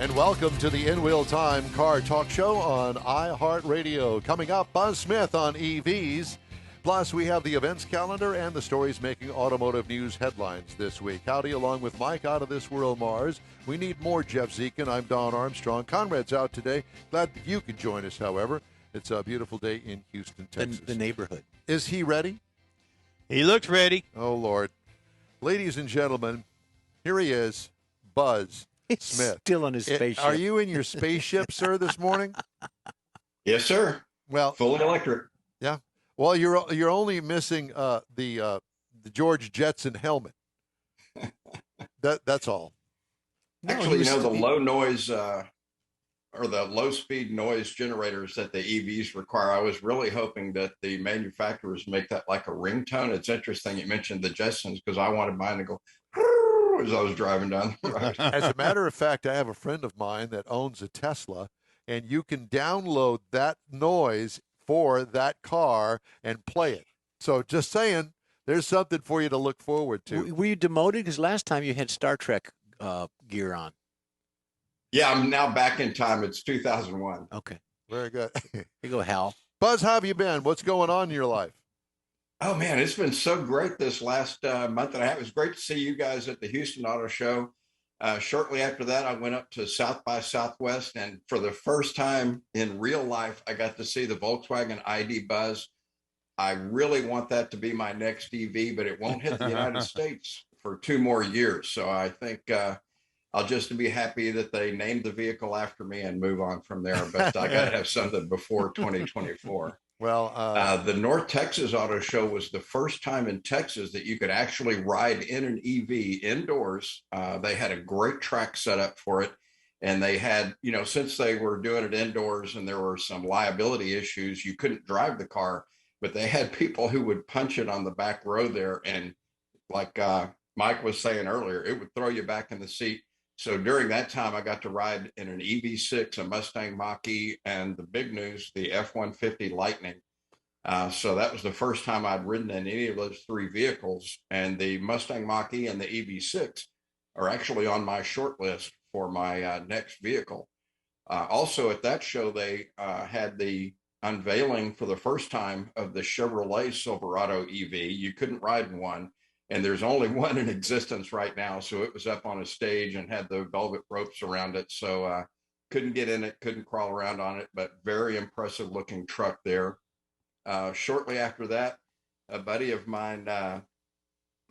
And welcome to the In Wheel Time Car Talk Show on iHeartRadio. Coming up, Buzz Smith on EVs. Plus, we have the events calendar and the stories making automotive news headlines this week. Howdy, along with Mike out of this world, Mars. We need more Jeff Zekin. I'm Don Armstrong. Conrad's out today. Glad that you could join us, however. It's a beautiful day in Houston, Texas. The neighborhood. Is he ready? He looked ready. Oh, Lord. Ladies and gentlemen, here he is, Buzz Smith. Still on his spaceship. Are you in your spaceship, sir, this morning? Yes, sir. Well, fully electric. Yeah. Well, you're only missing the George Jetson helmet. That's all. Actually, the low noise or the low speed noise generators that the EVs require, I was really hoping that the manufacturers make that like a ringtone. It's interesting you mentioned the Jetsons because I wanted mine to go as I was driving down the road. As a matter of fact, I have a friend of mine that owns a Tesla, and you can download that noise for that car and play it. So just saying, there's something for you to look forward to. Were you demoted? Because last time you had Star Trek gear on. Yeah, I'm now back in time. It's 2001. Okay. Very good. Here you go, Hal. Buzz, how have you been? What's going on in your life? Oh, man, it's been so great this last month and a half. It was great to see you guys at the Houston Auto Show. Shortly after that, I went up to South by Southwest, and for the first time in real life, I got to see the Volkswagen ID Buzz. I really want that to be my next EV, but it won't hit the United States for 2 more years. So I think I'll just be happy that they named the vehicle after me and move on from there. But I got to have something before 2024. Well, the North Texas Auto Show was the first time in Texas that you could actually ride in an EV indoors. They had a great track set up for it. And they had, since they were doing it indoors and there were some liability issues, you couldn't drive the car, but they had people who would punch it on the back row there. And like Mike was saying earlier, it would throw you back in the seat. So during that time, I got to ride in an EV6, a Mustang Mach-E, and the big news, the F-150 Lightning. So that was the first time I'd ridden in any of those 3 vehicles. And the Mustang Mach-E and the EV6 are actually on my short list for my next vehicle. Also at that show, they had the unveiling for the first time of the Chevrolet Silverado EV. You couldn't ride in one. And there's only one in existence right now. So it was up on a stage and had the velvet ropes around it. So couldn't get in it, couldn't crawl around on it, but very impressive looking truck there. Shortly after that, a buddy of mine that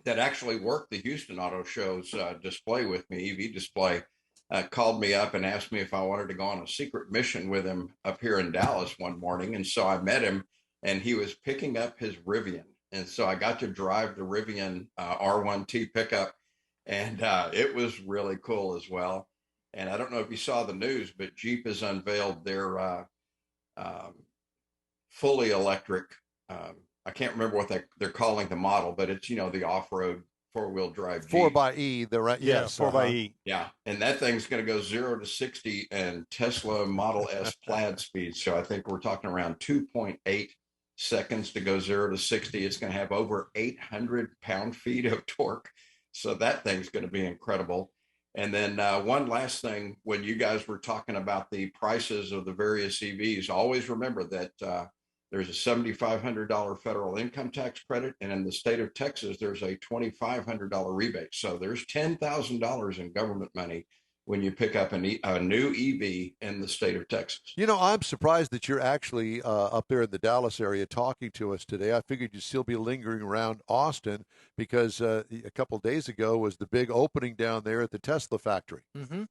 actually worked the Houston Auto Show's display with me, EV display, called me up and asked me if I wanted to go on a secret mission with him up here in Dallas one morning. And so I met him and he was picking up his Rivian. And so I got to drive the Rivian R1T pickup, and it was really cool as well. And I don't know if you saw the news, but Jeep has unveiled their fully electric. I can't remember what they're calling the model, but it's, the off-road 4-wheel drive Jeep. 4xe, the right? Yes, 4xe. Yeah, and that thing's going to go 0 to 60 and Tesla Model S plaid speed. So I think we're talking around 2.8 seconds to go 0 to 60. It's going to have over 800 pound-feet of torque. So that thing's going to be incredible. And then one last thing, when you guys were talking about the prices of the various EVs, always remember that there's a $7,500 federal income tax credit. And in the state of Texas, there's a $2,500 rebate. So there's $10,000 in government money when you pick up a new EV in the state of Texas. I'm surprised that you're actually up there in the Dallas area talking to us today. I figured you'd still be lingering around Austin because a couple of days ago was the big opening down there at the Tesla factory. Mm-hmm.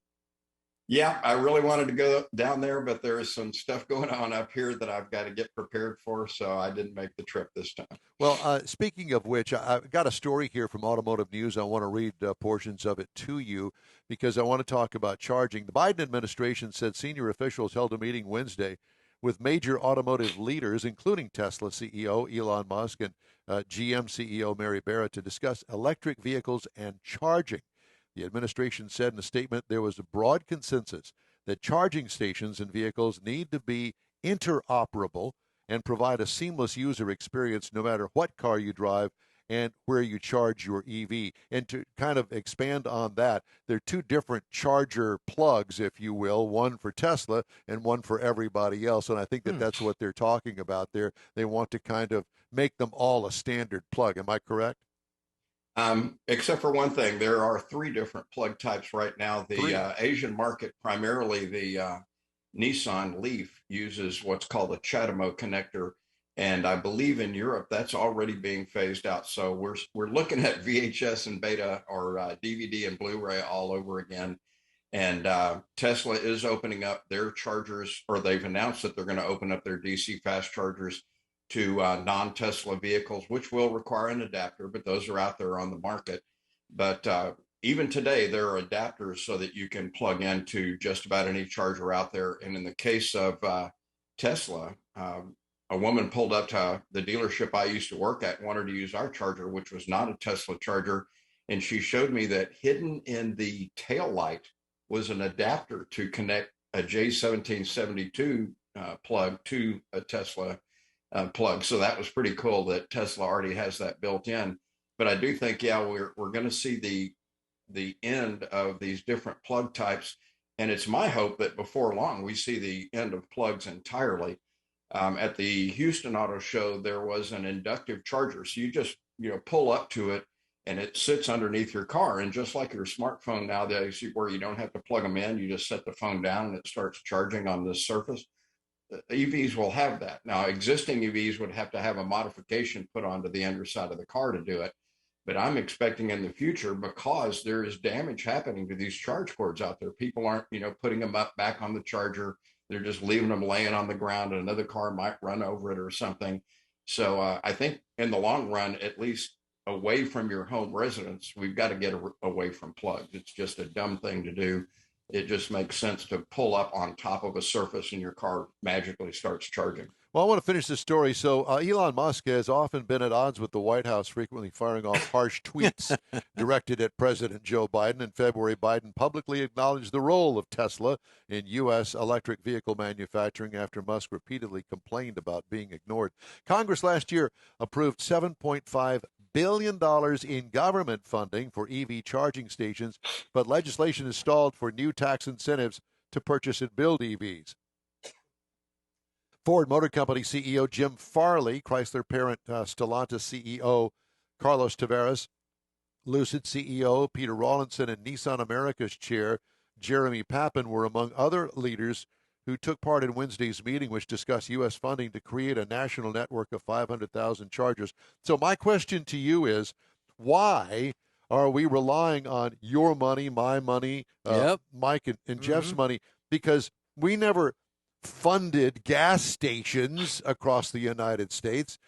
Yeah, I really wanted to go down there, but there is some stuff going on up here that I've got to get prepared for, so I didn't make the trip this time. Well, speaking of which, I've got a story here from Automotive News. I want to read portions of it to you because I want to talk about charging. The Biden administration said senior officials held a meeting Wednesday with major automotive leaders, including Tesla CEO Elon Musk and GM CEO Mary Barra, to discuss electric vehicles and charging. The administration said in a statement there was a broad consensus that charging stations and vehicles need to be interoperable and provide a seamless user experience no matter what car you drive and where you charge your EV. And to kind of expand on that, there are two different charger plugs, if you will, one for Tesla and one for everybody else. And I think that that's what they're talking about there. They want to kind of make them all a standard plug. Am I correct? Except for one thing, there are three different plug types right now. Three. The Asian market, primarily the Nissan Leaf, uses what's called a CHAdeMO connector, and I believe in Europe that's already being phased out. So we're looking at VHS and beta or DVD and Blu-ray all over again. And Tesla is opening up their chargers, or they've announced that they're going to open up their DC fast chargers to non-Tesla vehicles, which will require an adapter, but those are out there on the market. But even today, there are adapters so that you can plug into just about any charger out there. And in the case of Tesla, a woman pulled up to the dealership I used to work at, wanted to use our charger, which was not a Tesla charger. And she showed me that hidden in the tail light was an adapter to connect a J1772 plug to a Tesla plug. So that was pretty cool that Tesla already has that built in. But I do think, yeah, we're going to see the end of these different plug types. And it's my hope that before long, we see the end of plugs entirely. At the Houston Auto Show, there was an inductive charger. So you just, pull up to it and it sits underneath your car. And just like your smartphone nowadays, where you don't have to plug them in, you just set the phone down and it starts charging on this surface. EVs will have that. Now, existing EVs would have to have a modification put onto the underside of the car to do it. But I'm expecting in the future, because there is damage happening to these charge cords out there. People aren't, putting them up back on the charger. They're just leaving them laying on the ground, and another car might run over it or something. So I think in the long run, at least away from your home residence, we've got to get away from plugs. It's just a dumb thing to do. It just makes sense to pull up on top of a surface and your car magically starts charging. Well, I want to finish this story. So, Elon Musk has often been at odds with the White House, frequently firing off harsh tweets directed at President Joe Biden. In February, Biden publicly acknowledged the role of Tesla in U.S. electric vehicle manufacturing after Musk repeatedly complained about being ignored. Congress last year approved $7.5 billion in government funding for EV charging stations, but legislation is stalled for new tax incentives to purchase and build EVs. Ford Motor Company CEO Jim Farley, Chrysler parent Stellantis CEO Carlos Tavares, Lucid CEO Peter Rawlinson, and Nissan America's chair Jeremy Papin were among other leaders who took part in Wednesday's meeting, which discussed U.S. funding to create a national network of 500,000 chargers. So my question to you is, why are we relying on your money, my money, Mike and Jeff's money? Because we never funded gas stations across the United States.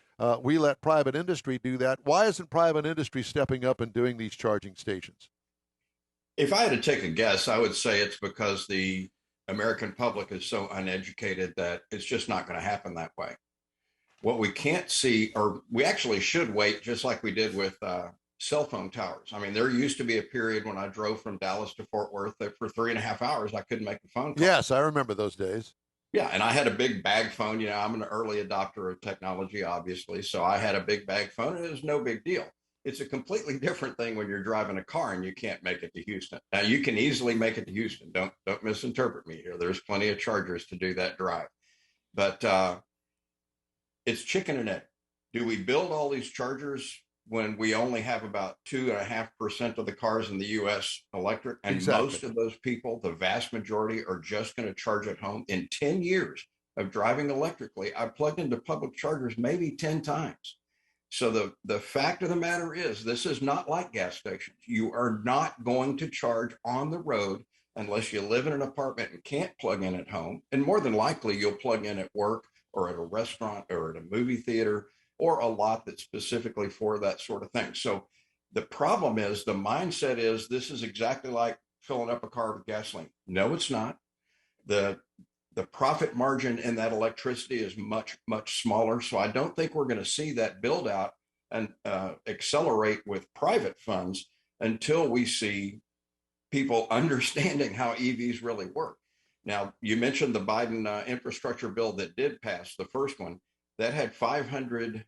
We let private industry do that. Why isn't private industry stepping up and doing these charging stations? If I had to take a guess, I would say it's because the American public is so uneducated that it's just not going to happen that way. What we can't see, or we actually should wait, just like we did with cell phone towers. I mean, there used to be a period when I drove from Dallas to Fort Worth that for 3.5 hours, I couldn't make a phone call. Yes, I remember those days. Yeah, and I had a big bag phone. I'm an early adopter of technology, obviously. So I had a big bag phone, and it was no big deal. It's a completely different thing when you're driving a car and you can't make it to Houston. Now, you can easily make it to Houston. Don't misinterpret me here. There's plenty of chargers to do that drive. But it's chicken and egg. Do we build all these chargers when we only have about 2.5% of the cars in the U.S. electric? And Exactly. Most of those people, the vast majority, are just going to charge at home. In 10 years of driving electrically, I plugged into public chargers maybe 10 times. So the fact of the matter is, this is not like gas stations. You are not going to charge on the road unless you live in an apartment and can't plug in at home. And more than likely, you'll plug in at work or at a restaurant or at a movie theater or a lot that's specifically for that sort of thing. So the problem is, the mindset is, this is exactly like filling up a car with gasoline. No, it's not. The profit margin in that electricity is much, much smaller. So I don't think we're going to see that build out and accelerate with private funds until we see people understanding how EVs really work. Now, you mentioned the Biden infrastructure bill that did pass, the first one, that had $500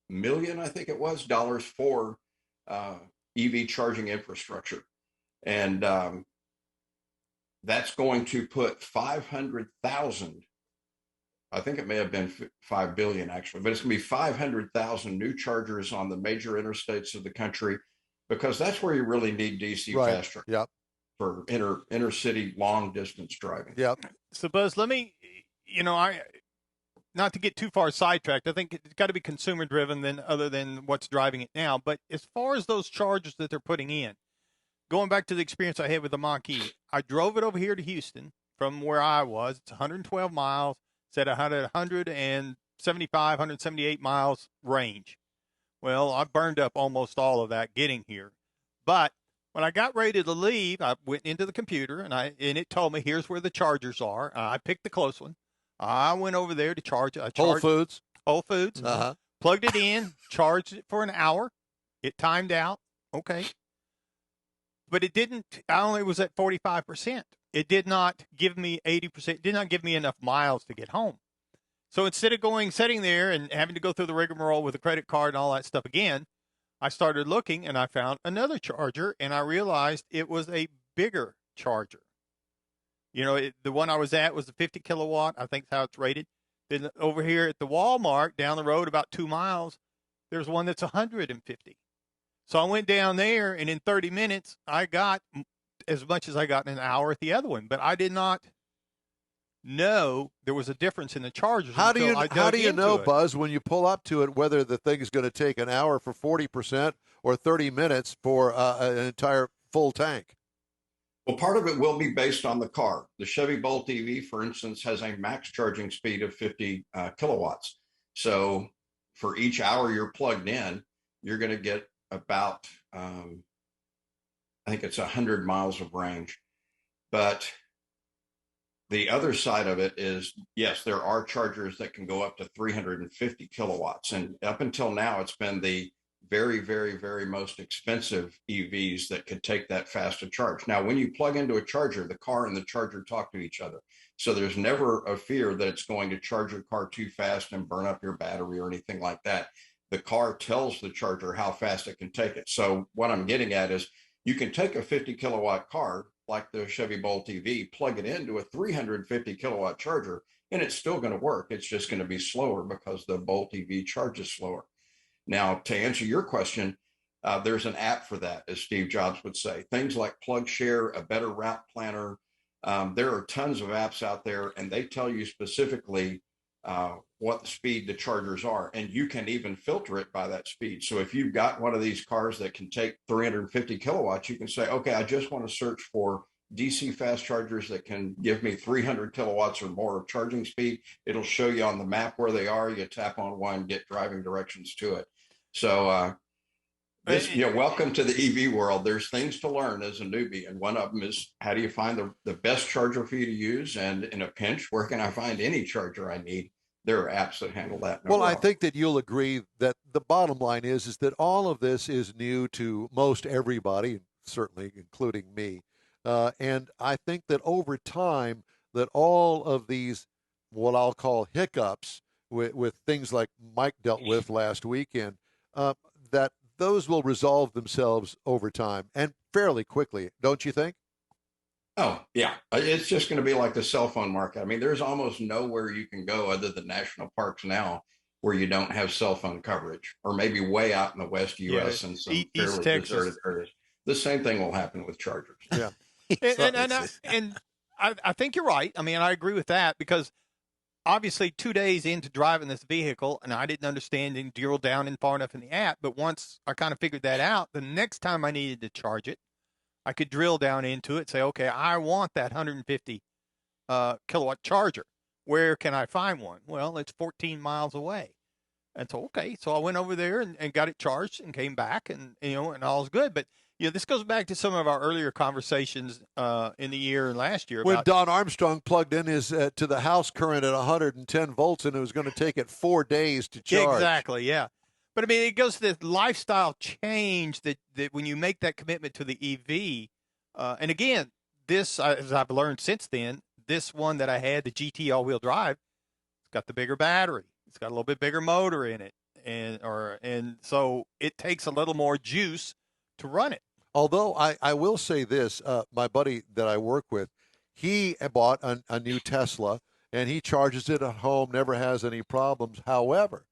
million, I think it was, dollars for EV charging infrastructure. And that's going to put 500,000, I think it may have been 5 billion actually, but it's going to be 500,000 new chargers on the major interstates of the country, because that's where you really need DC fast charging. Yep. For inner city long distance driving. Yep. So Buzz, let me, not to get too far sidetracked, I think it's got to be consumer driven other than what's driving it now. But as far as those chargers that they're putting in, going back to the experience I had with the Mach-E, I drove it over here to Houston from where I was. It's 112 miles. It's at 175, 178 miles range. Well, I burned up almost all of that getting here. But when I got ready to leave, I went into the computer and it told me here's where the chargers are. I picked the close one. I went over there to charge. Whole Foods. Whole Foods. Uh-huh. Plugged it in, charged it for an hour. It timed out. Okay. But it didn't, I only was at 45%. It did not give me 80%. It did not give me enough miles to get home. So instead of sitting there and having to go through the rigmarole with a credit card and all that stuff again, I started looking and I found another charger, and I realized it was a bigger charger. The one I was at was a 50 kilowatt. I think that's how it's rated. Then over here at the Walmart down the road about 2 miles, there's one that's 150. So I went down there, and in 30 minutes, I got as much as I got in an hour at the other one. But I did not know there was a difference in the chargers. How do you know, it. Buzz, when you pull up to it, whether the thing is going to take an hour for 40% or 30 minutes for an entire full tank? Well, part of it will be based on the car. The Chevy Bolt EV, for instance, has a max charging speed of 50 kilowatts. So for each hour you're plugged in, you're going to get about, I think it's 100 miles of range. But the other side of it is, yes, there are chargers that can go up to 350 kilowatts. And up until now, it's been the very, very, very most expensive EVs that could take that fast to charge. Now, when you plug into a charger, the car and the charger talk to each other. So there's never a fear that it's going to charge your car too fast and burn up your battery or anything like that. The car tells the charger how fast it can take it. So what I'm getting at is you can take a 50 kilowatt car like the Chevy Bolt EV, plug it into a 350 kilowatt charger, and it's still going to work. It's just going to be slower because the Bolt EV charges slower. Now, to answer your question, there's an app for that, as Steve Jobs would say. Things like PlugShare, a better route planner. There are tons of apps out there, and they tell you specifically what the speed the chargers are. And you can even filter it by that speed. So if you've got one of these cars that can take 350 kilowatts, you can say, okay, I just want to search for DC fast chargers that can give me 300 kilowatts or more of charging speed. It'll show you on the map where they are. You tap on one, get driving directions to it. So welcome to the EV world. There's things to learn as a newbie. And one of them is, how do you find the best charger for you to use? And in a pinch, where can I find any charger I need? There are apps that handle that. Well, I think that you'll agree that the bottom line is that all of this is new to most everybody, certainly including me. And I think that over time that all of these, what I'll call hiccups with things like Mike dealt with last weekend, that those will resolve themselves over time and fairly quickly, don't you think? Oh, yeah. It's just going to be like the cell phone market. I mean, there's almost nowhere you can go other than national parks now where you don't have cell phone coverage, or maybe way out in the West U.S. and some fairly deserted areas. The same thing will happen with chargers. Yeah. and I think you're right. I mean, I agree with that, because obviously 2 days into driving this vehicle, and I didn't understand and drill down in far enough in the app, but once I kind of figured that out, the next time I needed to charge it, I could drill down into it, say, okay, I want that 150 kilowatt charger. Where can I find one? Well, it's 14 miles away. And so, okay, so I went over there and got it charged and came back, and all's good. But this goes back to some of our earlier conversations in the year and last year. When Don Armstrong plugged in his to the house current at 110 volts, and it was going to take it 4 days to charge. Exactly, yeah. But I mean, it goes to this lifestyle change that when you make that commitment to the EV, and again, this, as I've learned since then, this one that I had, the GT all-wheel drive, it's got the bigger battery. It's got a little bit bigger motor in it. and so it takes a little more juice to run it. Although I will say this, my buddy that I work with, he bought a new Tesla and he charges it at home, never has any problems. However,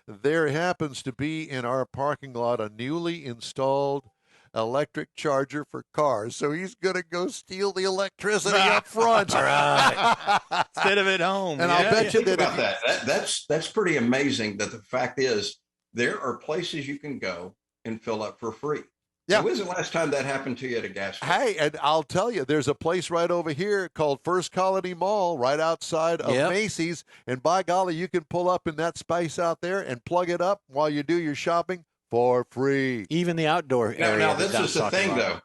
there happens to be in our parking lot a newly installed electric charger for cars. So he's going to go steal the electricity up front. Right. Instead of at home. And I'll bet you Think that about that. That's pretty amazing. That the fact is, there are places you can go and fill up for free. Yeah. So when's the last time that happened to you at a gas station? Hey, and I'll tell you, there's a place right over here called First Colony Mall, right outside of Macy's. And by golly, you can pull up in that space out there and plug it up while you do your shopping for free. Even the outdoor area. Now this is the thing, though.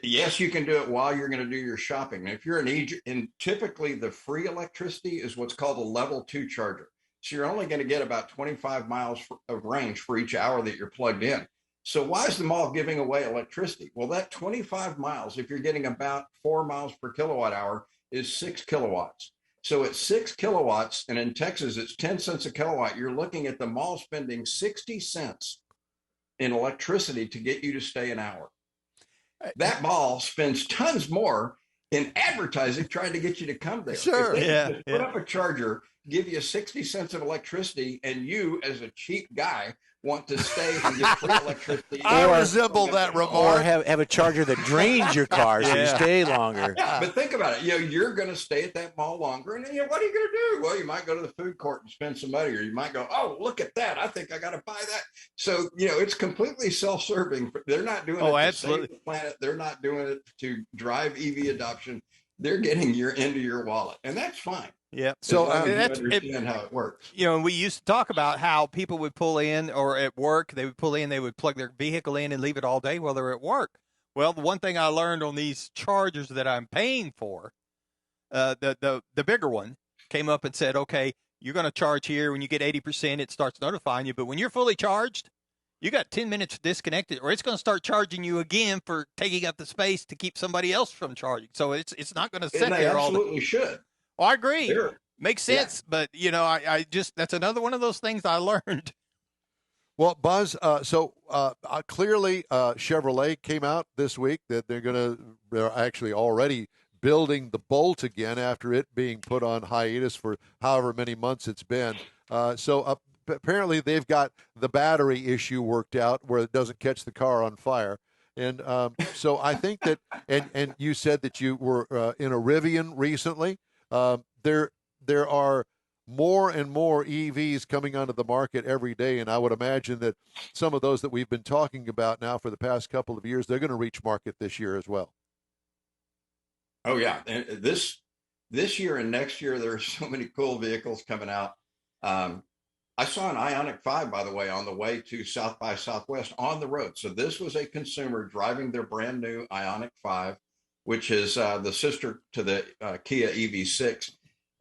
Yes, you can do it while you're going to do your shopping. If you're and typically the free electricity is what's called a level 2 charger. So you're only going to get about 25 miles of range for each hour that you're plugged in. So why is the mall giving away electricity? Well, that 25 miles, if you're getting about 4 miles per kilowatt hour, is 6 kilowatts. So at 6 kilowatts, and in Texas, it's 10 cents a kilowatt, you're looking at the mall spending 60 cents in electricity to get you to stay an hour. That mall spends tons more in advertising trying to get you to come there. Sure. If they just put up a charger, give you 60 cents of electricity, and you, as a cheap guy, want to stay and get free electricity. I resemble that remark. Or have a charger that drains your car so you stay longer. Yeah, but think about it. You're going to stay at that mall longer, and then, what are you going to do? Well, you might go to the food court and spend some money, or you might go, oh, look at that. I think I got to buy that. So, it's completely self-serving. They're not doing it to save the planet. They're not doing it to drive EV adoption. They're getting into your wallet, and that's fine. Yeah. So I understand how it works. We used to talk about how people would pull in, or at work, they would pull in, they would plug their vehicle in and leave it all day while they're at work. Well, the one thing I learned on these chargers that I'm paying for, the bigger one came up and said, okay, you're going to charge here. When you get 80%, it starts notifying you. But when you're fully charged, you got 10 minutes disconnected, or it's going to start charging you again for taking up the space to keep somebody else from charging. So it's not going to sit there all day. Absolutely should. Oh, I agree. Sure. Makes sense. Yeah. But, I just, that's another one of those things I learned. Well, Buzz, clearly Chevrolet came out this week that they're actually already building the Bolt again after it being put on hiatus for however many months it's been. Apparently they've got the battery issue worked out where it doesn't catch the car on fire. And so I think that, and you said that you were in a Rivian recently. There are more and more EVs coming onto the market every day, and I would imagine that some of those that we've been talking about now for the past couple of years, they're going to reach market this year as well. Oh yeah, and this year and next year there are so many cool vehicles coming out. I saw an Ioniq 5, by the way, on the way to South by Southwest on the road. So this was a consumer driving their brand new Ioniq 5, which is the sister to the Kia EV6.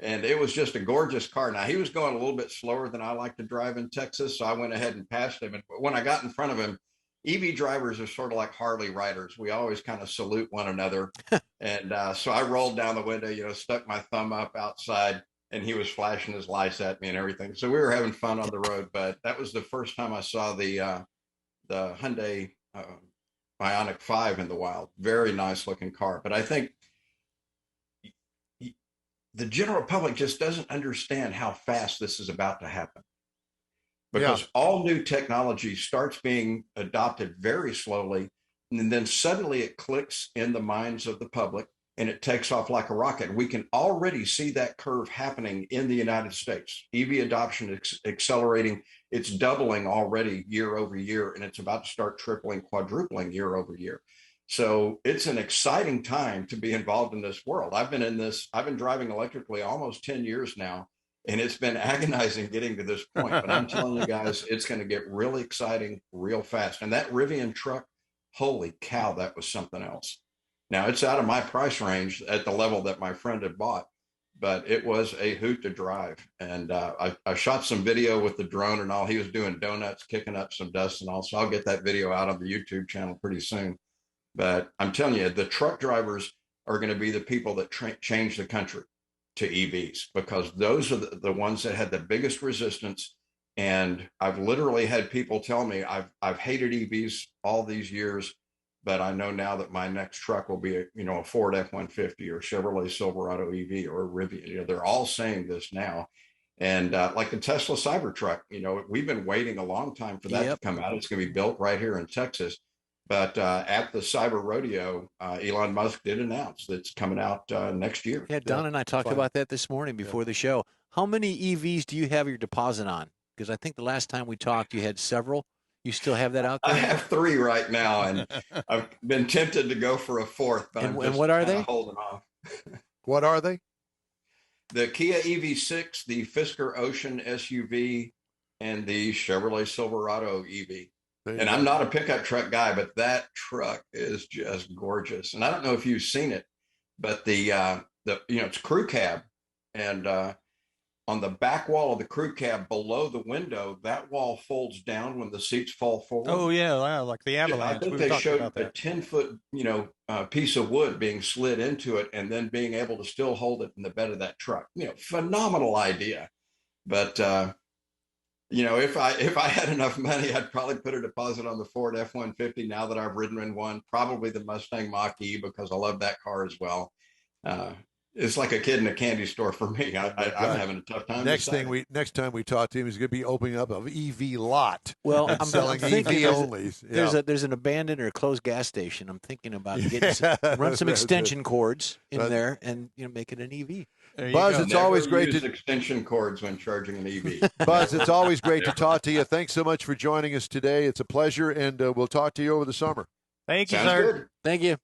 And it was just a gorgeous car. Now, he was going a little bit slower than I like to drive in Texas, so I went ahead and passed him. And when I got in front of him, EV drivers are sort of like Harley riders. We always kind of salute one another. And so I rolled down the window, stuck my thumb up outside, and he was flashing his lights at me and everything. So we were having fun on the road. But that was the first time I saw the Hyundai Ioniq 5 in the wild. Very nice looking car. But I think the general public just doesn't understand how fast this is about to happen, because all new technology starts being adopted very slowly, and then suddenly it clicks in the minds of the public and it takes off like a rocket. We can already see that curve happening in the United States. EV adoption is accelerating. It's doubling already year over year, and it's about to start tripling, quadrupling year over year. So it's an exciting time to be involved in this world. I've been driving electrically almost 10 years now, and it's been agonizing getting to this point. But I'm telling you guys, it's going to get really exciting real fast. And that Rivian truck, holy cow, that was something else. Now, it's out of my price range at the level that my friend had bought, but it was a hoot to drive. And I shot some video with the drone and all. He was doing donuts, kicking up some dust and all. So I'll get that video out on the YouTube channel pretty soon. But I'm telling you, the truck drivers are going to be the people that change the country to EVs, because those are the ones that had the biggest resistance And I've literally had people tell me I've hated EVs all these years, but I know now that my next truck will be a Ford F-150 or Chevrolet Silverado EV or a Rivian. They're all saying this now. And like the Tesla Cybertruck, we've been waiting a long time for that to come out. It's going to be built right here in Texas. But at the Cyber Rodeo, Elon Musk did announce that it's coming out next year. Yeah, Don and I talked about that this morning before the show. How many EVs do you have your deposit on? Because I think the last time we talked, you had several. You still have that out there? I have 3 right now, and I've been tempted to go for a 4th. But and what are they? Holding off. What are they? The Kia EV6, the Fisker Ocean SUV, and the Chevrolet Silverado EV. And I'm not a pickup truck guy, but that truck is just gorgeous. And I don't know if you've seen it, but it's crew cab, and on the back wall of the crew cab below the window, that wall folds down when the seats fall forward. Oh yeah, like the avalanche. I think they showed a 10-foot, piece of wood being slid into it, and then being able to still hold it in the bed of that truck. Phenomenal idea. But if I had enough money, I'd probably put a deposit on the Ford F-150. Now that I've ridden in one, probably the Mustang Mach-E, because I love that car as well. It's like a kid in a candy store for me. I'm having a tough time. Next time we talk to him, he's going to be opening up an EV lot. Well, I'm selling thinking EV onlys. There's an abandoned or closed gas station. I'm thinking about run some extension cords in there and make it an EV. Buzz, it's always great to extension cords when charging an EV. Buzz, it's always great to talk to you. Thanks so much for joining us today. It's a pleasure, and we'll talk to you over the summer. Thank you, Sounds sir. good. Thank you.